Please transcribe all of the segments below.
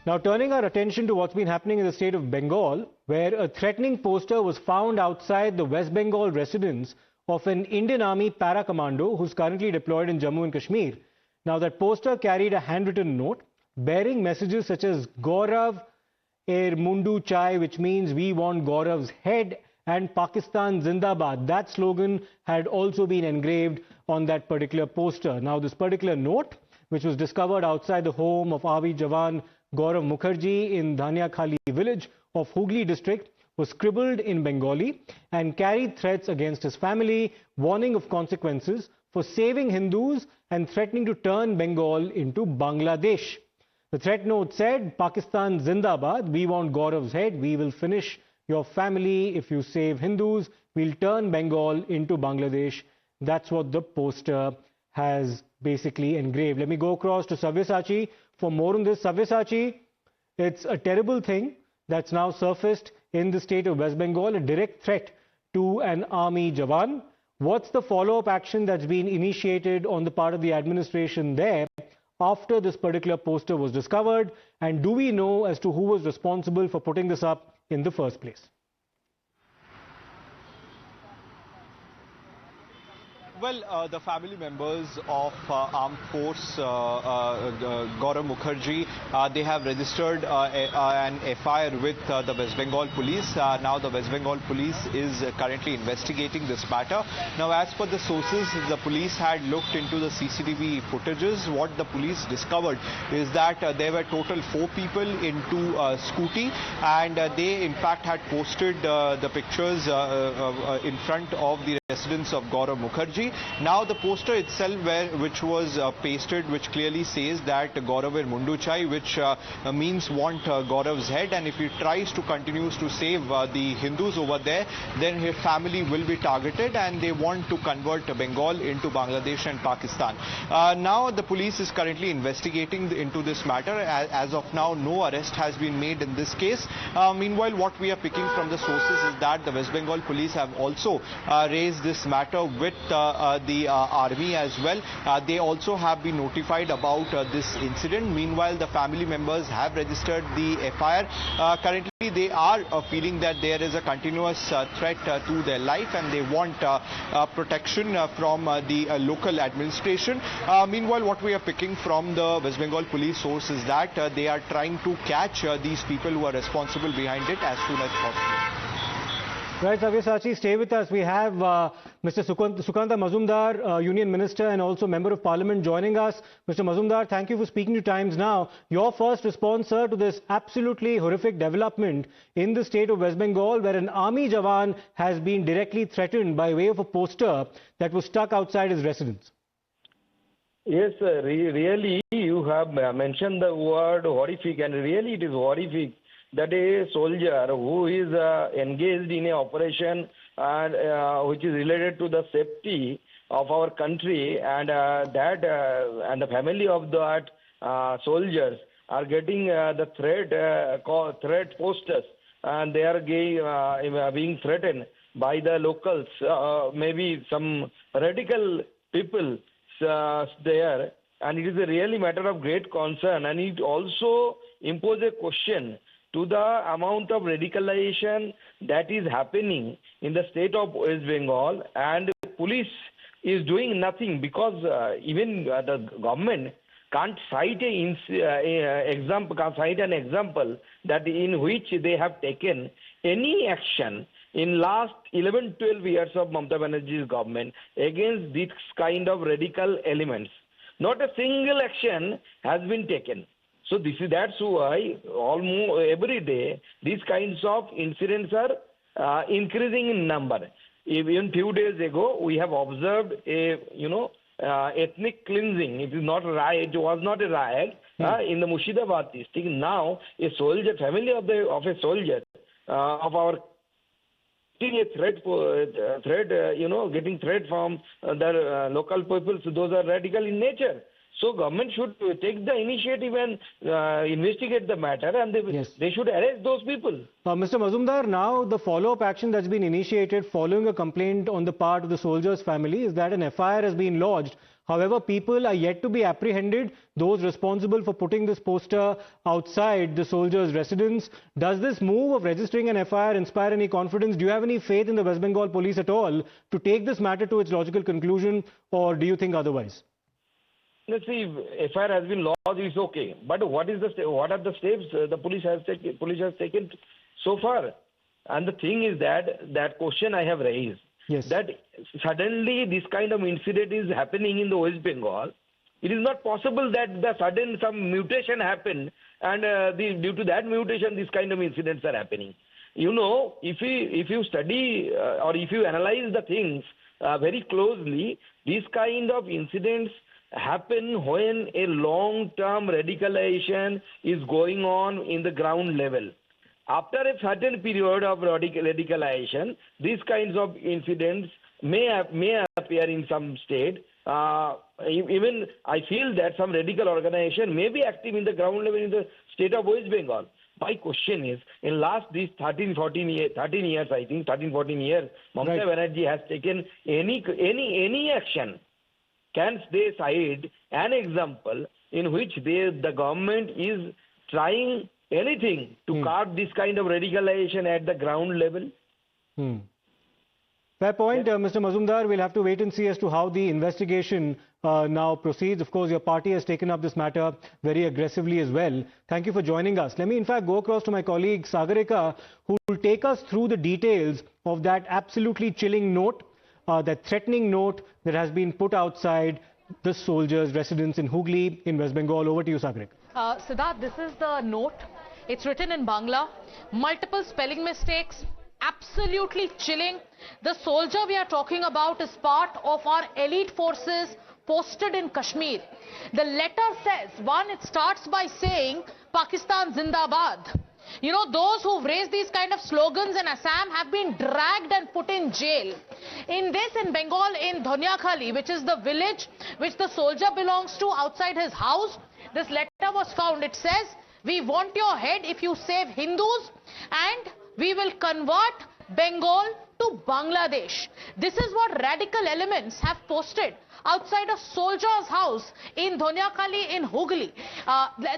Now, turning our attention to what's been happening in the state of Bengal, where a threatening poster was found outside the West Bengal residence of an Indian Army para-commando who's currently deployed in Jammu and Kashmir. Now, that poster carried a handwritten note bearing messages such as Gaurav Er Mundu Chai, which means we want Gaurav's head, and Pakistan Zindabad. That slogan had also been engraved on that particular poster. Now, this particular note, which was discovered outside the home of Army Jawan Gaurav Mukherjee in Dhaniakhali village of Hooghly district, was scribbled in Bengali and carried threats against his family, warning of consequences for saving Hindus and threatening to turn Bengal into Bangladesh. The threat note said, Pakistan Zindabad, we want Gaurav's head, we will finish your family if you save Hindus, we'll turn Bengal into Bangladesh. That's what the poster has basically engraved. Let me go across to Sabyasachi for more on this. Sabyasachi, it's a terrible thing that's now surfaced in the state of West Bengal, a direct threat to an army Jawan. What's the follow-up action that's been initiated on the part of the administration there after this particular poster was discovered? And do we know as to who was responsible for putting this up in the first place? Well, the family members of armed force Gaurav Mukherjee, they have registered an FIR with the West Bengal police. Now the West Bengal police is currently investigating this matter. Now, as per the sources, the police had looked into the CCTV footages. What the police discovered is that there were total 4 people into scooty, and they in fact had posted the pictures in front of the residence of Gaurav Mukherjee. Now the poster itself, which was pasted, which clearly says that Gaurav Er Mundu Chai, which means want Gaurav's head, and if he tries to continues to save the Hindus over there, then his family will be targeted, and they want to convert Bengal into Bangladesh and Pakistan. Now the police is currently investigating into this matter. As of now, no arrest has been made in this case. Meanwhile, what we are picking from the sources is that the West Bengal police have also raised this matter with the army as well. They also have been notified about this incident. Meanwhile, the family members have registered the FIR. Currently, they are feeling that there is a continuous threat to their life, and they want protection from the local administration. Meanwhile, what we are picking from the West Bengal police source is that they are trying to catch these people who are responsible behind it as soon as possible. Right, Sabyasachi, stay with us. We have Mr. Sukanta Mazumdar, Union Minister and also Member of Parliament joining us. Mr. Mazumdar, thank you for speaking to Times Now. Your first response, sir, to this absolutely horrific development in the state of West Bengal, where an army Jawan has been directly threatened by way of a poster that was stuck outside his residence. Yes, sir. Really, you have mentioned the word horrific, and really it is horrific that a soldier who is engaged in an operation and which is related to the safety of our country, and and the family of that soldiers are getting the threat posters, and they are being threatened by the locals, maybe some radical people there, and it is a really matter of great concern, and it also imposes a question to the amount of radicalization that is happening in the state of West Bengal, and the police is doing nothing because even the government can't cite an example that in which they have taken any action in last 11-12 years of Mamata Banerjee's government against this kind of radical elements. Not a single action has been taken. So that's why almost every day these kinds of incidents are increasing in number. Even few days ago, we have observed a ethnic cleansing. It is not a riot. It was not a riot in the Murshidabad district. Now a soldier, family of a soldier of our getting a threat, getting threat from the local people. So those are radical in nature. So government should take the initiative and investigate the matter, and they should arrest those people. Mr. Mazumdar, now the follow-up action that's been initiated following a complaint on the part of the soldier's family is that an FIR has been lodged However, people are yet to be apprehended, those responsible for putting this poster outside the soldiers' residence. Does this move of registering an FIR inspire any confidence? Do you have any faith in the West Bengal police at all to take this matter to its logical conclusion, or do you think otherwise? Let's see, FIR has been lodged, is okay. But what are the steps the police has taken so far? And the thing is that question I have raised, Yes. that suddenly this kind of incident is happening in the West Bengal. It is not possible that the sudden some mutation happened, and due to that mutation, this kind of incidents are happening. You know, if you study or if you analyze the things very closely, this kind of incidents happen when a long-term radicalization is going on in the ground level. After a certain period of radicalization, these kinds of incidents may appear in some state. Even I feel that some radical organization may be active in the ground level in the state of West Bengal. My question is, in last these 13 years, I think, 14 years, Mamata Banerjee has taken any action. Can they cite an example in which the government is trying anything to curb this kind of radicalization at the ground level? Fair point, Mr. Mazumdar. We'll have to wait and see as to how the investigation now proceeds. Of course, your party has taken up this matter very aggressively as well. Thank you for joining us. Let me, in fact, go across to my colleague Sagarika, who will take us through the details of that absolutely chilling note, that threatening note that has been put outside the soldiers' residence in Hooghly in West Bengal. Over to you, Sagarika. Siddharth, this is the note. It's written in Bangla, multiple spelling mistakes, absolutely chilling. The soldier we are talking about is part of our elite forces posted in Kashmir. The letter says, it starts by saying, Pakistan Zindabad. You know, those who've raised these kind of slogans in Assam have been dragged and put in jail. In Bengal, in Dhoniakhali, which is the village which the soldier belongs to, outside his house, this letter was found. It says, we want your head if you save Hindus, and we will convert Bengal to Bangladesh. This is what radical elements have posted outside a soldier's house in Dhoniakhali in Hooghly.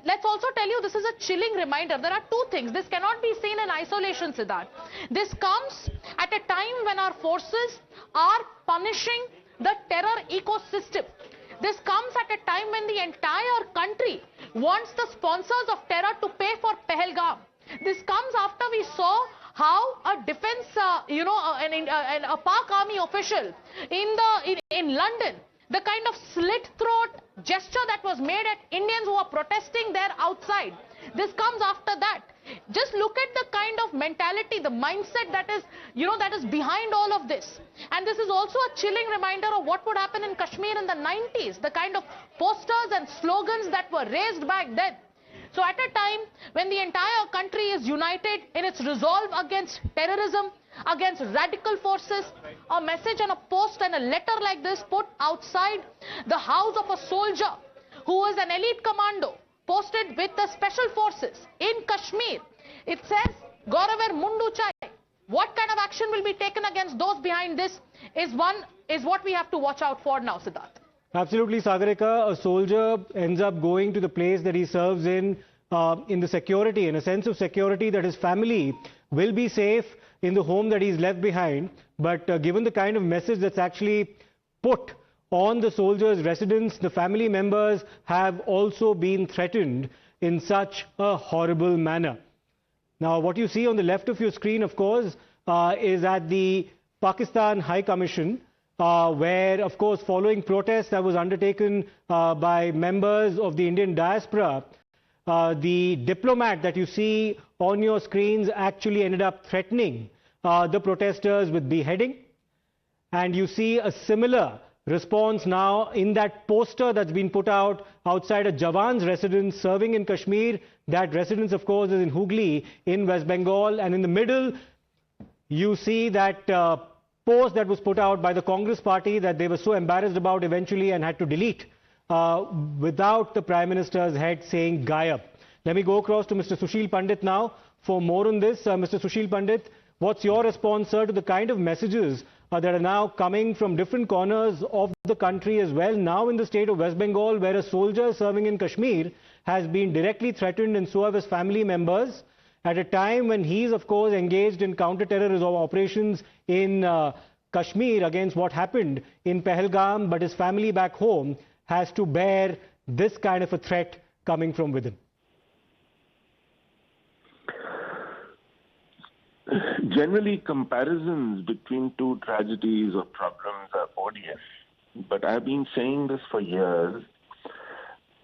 Let's also tell you, this is a chilling reminder. There are two things. This cannot be seen in isolation, Siddharth. This comes at a time when our forces are punishing the terror ecosystem. This comes at a time when the entire country wants the sponsors of terror to pay for Pahalgam. This comes after we saw how a defense, a Pak army official in London, the kind of slit throat gesture that was made at Indians who are protesting there outside. This comes after that. Just look at the kind of mentality, the mindset that is behind all of this. And this is also a chilling reminder of what would happen in Kashmir in the 90s, the kind of posters and slogans that were raised back then. So at a time when the entire country is united in its resolve against terrorism, against radical forces, a message and a post and a letter like this put outside the house of a soldier who is an elite commando posted with the special forces in Kashmir. It says, Gauraver Mundu Chai. What kind of action will be taken against those behind this is what we have to watch out for now, Siddharth. Absolutely, Sagarika. A soldier ends up going to the place that he serves in the security, in a sense of security that his family will be safe in the home that he's left behind. But given the kind of message that's actually put on the soldier's residence, the family members have also been threatened in such a horrible manner. Now, what you see on the left of your screen, of course, is at the Pakistan High Commission, where, of course, following protests that was undertaken by members of the Indian diaspora, the diplomat that you see on your screens actually ended up threatening the protesters with beheading. And you see a similar response now in that poster that's been put out outside a Jawan's residence serving in Kashmir. That residence, of course, is in Hooghly in West Bengal. And in the middle, you see that post that was put out by the Congress party that they were so embarrassed about eventually and had to delete without the Prime Minister's head saying Gayab. Let me go across to Mr. Sushil Pandit now for more on this. Mr. Sushil Pandit, what's your response, sir, to the kind of messages that are now coming from different corners of the country as well. Now in the state of West Bengal, where a soldier serving in Kashmir has been directly threatened, and so have his family members, at a time when he is, of course, engaged in counter-terrorism operations in Kashmir against what happened in Pahalgam, but his family back home has to bear this kind of a threat coming from within. Generally, comparisons between two tragedies or problems are odious. But I've been saying this for years,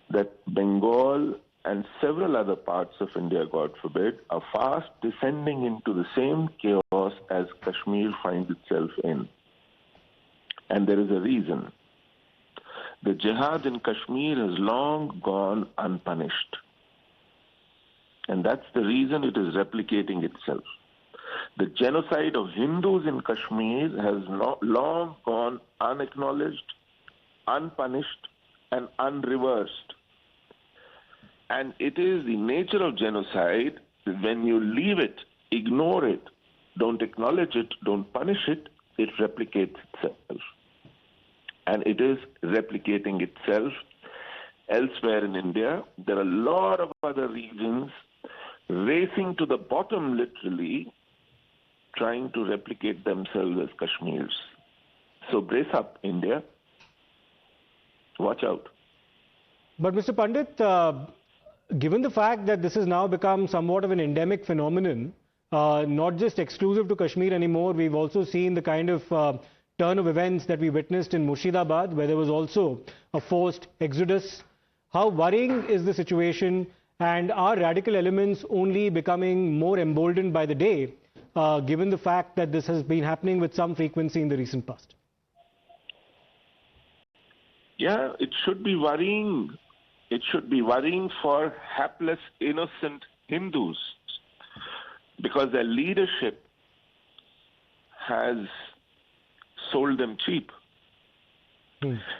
that Bengal and several other parts of India, God forbid, are fast descending into the same chaos as Kashmir finds itself in. And there is a reason. The jihad in Kashmir has long gone unpunished. And that's the reason it is replicating itself. The genocide of Hindus in Kashmir has long gone unacknowledged, unpunished, and unreversed. And it is the nature of genocide that when you leave it, ignore it, don't acknowledge it, don't punish it, it replicates itself. And it is replicating itself elsewhere in India. There are a lot of other regions racing to the bottom, literally, trying to replicate themselves as Kashmirs. So brace up, India. Watch out. But Mr. Pandit, given the fact that this has now become somewhat of an endemic phenomenon, not just exclusive to Kashmir anymore, we've also seen the kind of turn of events that we witnessed in Murshidabad, where there was also a forced exodus. How worrying is the situation, and are radical elements only becoming more emboldened by the day, given the fact that this has been happening with some frequency in the recent past? Yeah, it should be worrying. It should be worrying for hapless, innocent Hindus, because their leadership has sold them cheap.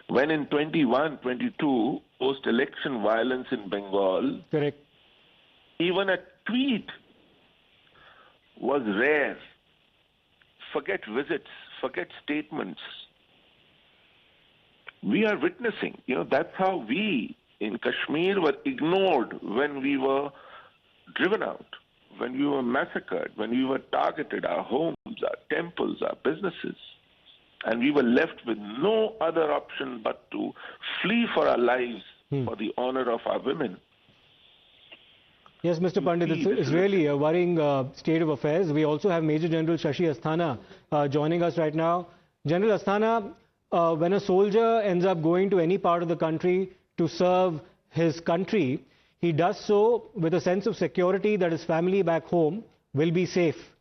When in 21, 22, post-election violence in Bengal, Correct. even a tweet was rare. Forget visits, forget statements. We are witnessing, that's how we in Kashmir were ignored when we were driven out, when we were massacred, when we were targeted, our homes, our temples, our businesses. And we were left with no other option but to flee for our lives, for the honor of our women. Yes, Mr. Pandit, it's really a worrying state of affairs. We also have Major General Shashi Asthana joining us right now. General Asthana, when a soldier ends up going to any part of the country to serve his country, he does so with a sense of security that his family back home will be safe.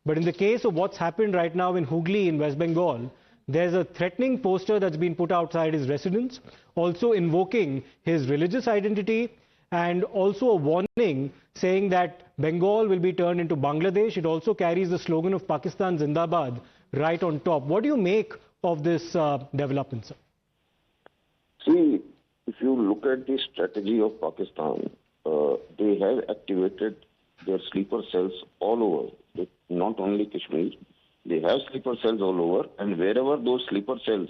But in the case of what's happened right now in Hooghly in West Bengal, there's a threatening poster that's been put outside his residence, also invoking his religious identity, and also a warning saying that Bengal will be turned into Bangladesh. It also carries the slogan of Pakistan Zindabad right on top. What do you make of this development, sir? See, if you look at the strategy of Pakistan, they have activated their sleeper cells all over, not only Kashmir. They have sleeper cells all over, and wherever those sleeper cells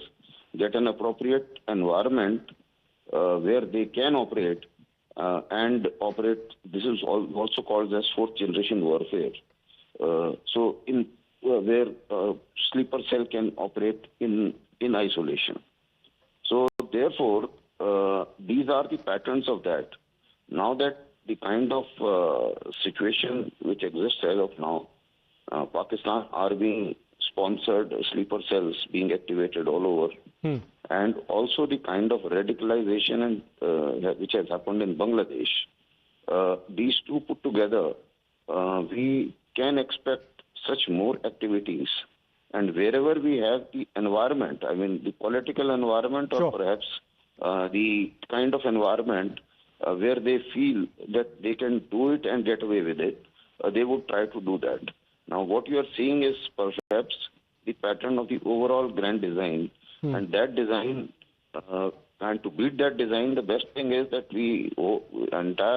get an appropriate environment where they can operate and operate, this is also called as fourth generation warfare. So in where sleeper cell can operate in isolation. So therefore, these are the patterns of that. Now that the kind of situation which exists as of now, Pakistan are being sponsored sleeper cells being activated all over, and also the kind of radicalization which has happened in Bangladesh. These two put together, we can expect such more activities. And wherever we have the environment, I mean the political environment, or perhaps the kind of environment where they feel that they can do it and get away with it, they would try to do that. Now, what you are seeing is perhaps the pattern of the overall grand design, and that design, and to beat that design, the best thing is that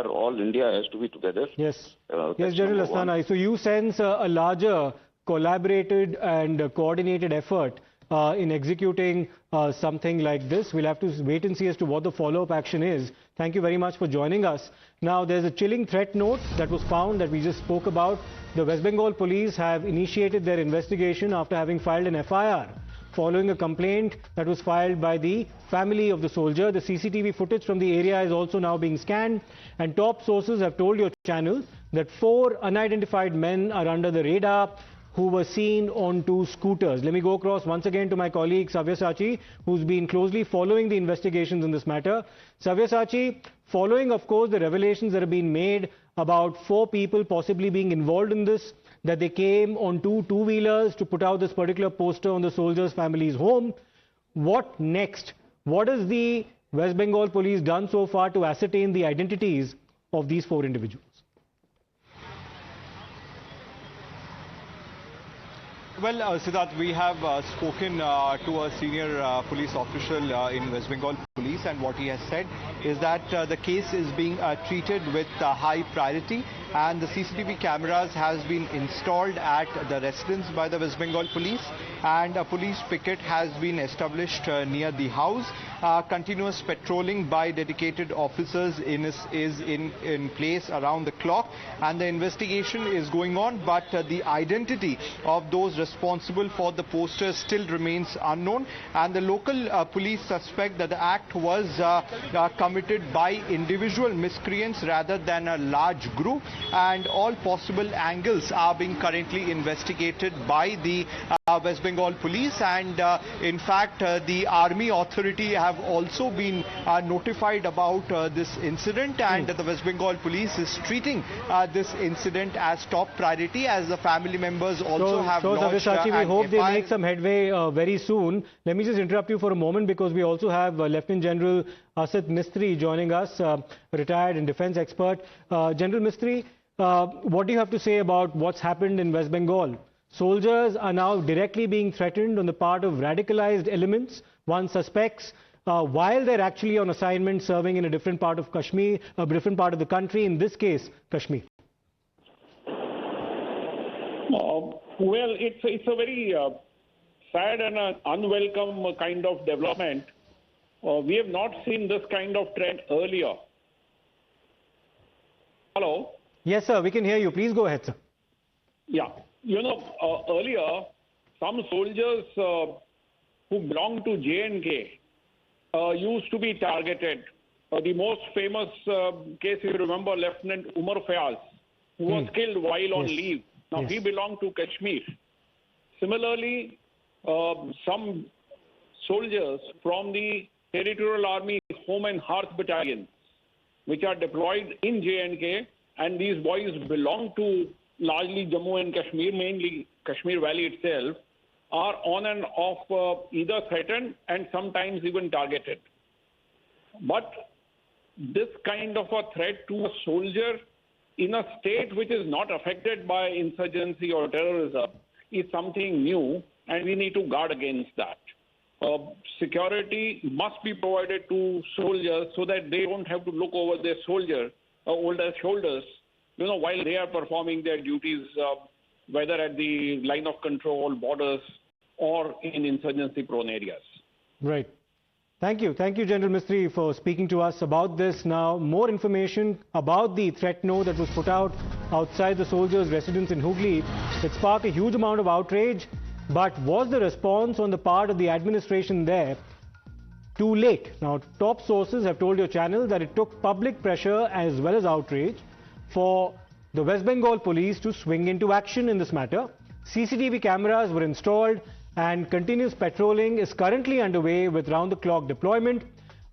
all India has to be together. Yes, yes, General Asthana. So you sense a larger collaborated and coordinated effort in executing something like this. We'll have to wait and see as to what the follow-up action is. Thank you very much for joining us. Now, there's a chilling threat note that was found that we just spoke about. The West Bengal police have initiated their investigation after having filed an FIR following a complaint that was filed by the family of the soldier. The CCTV footage from the area is also now being scanned, and top sources have told your channel that 4 unidentified men are under the radar who were seen on 2 scooters. Let me go across once again to my colleague Sabyasachi, who's been closely following the investigations in this matter. Sabyasachi, following of course the revelations that have been made about 4 people possibly being involved in this, that they came on 2 two-wheelers to put out this particular poster on the soldier's family's home. What next? What has the West Bengal police done so far to ascertain the identities of these 4 individuals? Well, Siddharth, we have spoken to a senior police official in West Bengal police, and what he has said is that the case is being treated with high priority, and the CCTV cameras has been installed at the residence by the West Bengal police, and a police picket has been established near the house. Continuous patrolling by dedicated officers is in place around the clock, and the investigation is going on, but the identity of those responsible for the posters still remains unknown, and the local police suspect that the act was committed by individual miscreants rather than a large group, and all possible angles are being currently investigated by the West Bengal police, and in fact the army authority have also been notified about this incident, and the West Bengal police is treating this incident as top priority, as the family members also have lodged we hope they make some headway very soon. Let me just interrupt you for a moment, because we also have Lieutenant General Asit Mistry joining us, retired and defense expert. General Mistry, what do you have to say about what's happened in West Bengal? Soldiers are now directly being threatened on the part of radicalized elements, one suspects, while they're actually on assignment serving in a different part of Kashmir, a different part of the country, in this case, Kashmir. Well, it's a very sad and unwelcome kind of development. We have not seen this kind of trend earlier. Hello? Yes, sir, we can hear you. Please go ahead, sir. Yeah. You know, earlier, some soldiers who belonged to J&K used to be targeted. The most famous case, if you remember, Lieutenant Umar Fayaz, who was killed while on leave. Now, he belonged to Kashmir. Similarly, some soldiers from the Territorial Army Home and Hearth Battalion, which are deployed in J&K, and these boys belong to largely Jammu and Kashmir, mainly Kashmir Valley itself, are on and off either threatened and sometimes even targeted. But this kind of a threat to a soldier in a state which is not affected by insurgency or terrorism is something new, and we need to guard against that. Security must be provided to soldiers so that they don't have to look over their shoulders, while they are performing their duties, whether at the line of control, borders, or in insurgency-prone areas. Right. Thank you. Thank you, General Mistry, for speaking to us about this. Now, more information about the threat note that was put out outside the soldiers' residence in Hooghly. It sparked a huge amount of outrage, but was the response on the part of the administration there too late? Now, top sources have told your channel that it took public pressure as well as outrage for the West Bengal police to swing into action in this matter. CCTV cameras were installed, and continuous patrolling is currently underway with round-the-clock deployment.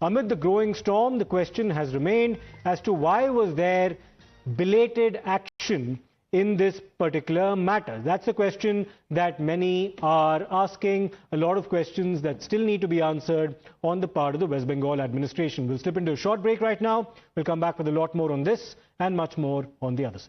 Amid the growing storm, the question has remained as to why was there belated action in this particular matter. That's a question that many are asking, a lot of questions that still need to be answered on the part of the West Bengal administration. We'll slip into a short break right now. We'll come back with a lot more on this and much more on the other side.